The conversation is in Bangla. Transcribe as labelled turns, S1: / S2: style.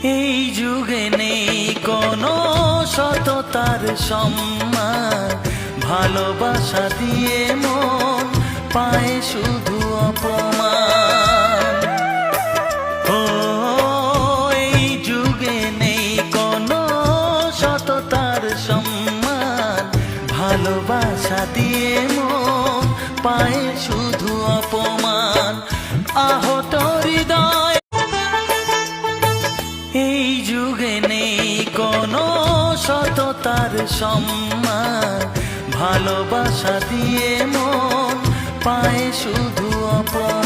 S1: এই যুগে নেই কোনো সততার সম্মান, ভালোবাসা দিয়ে মন পায় শুধু অপমান। ও এই যুগে নেই কোনো সততার সম্মান, ভালোবাসা দিয়ে মন পায় শুধু অপমান। আহত হৃদয় এই যুগে নেই কোনো সততার সম্মান, ভালোবাসা দিয়ে মন পায় শুধু অপমান।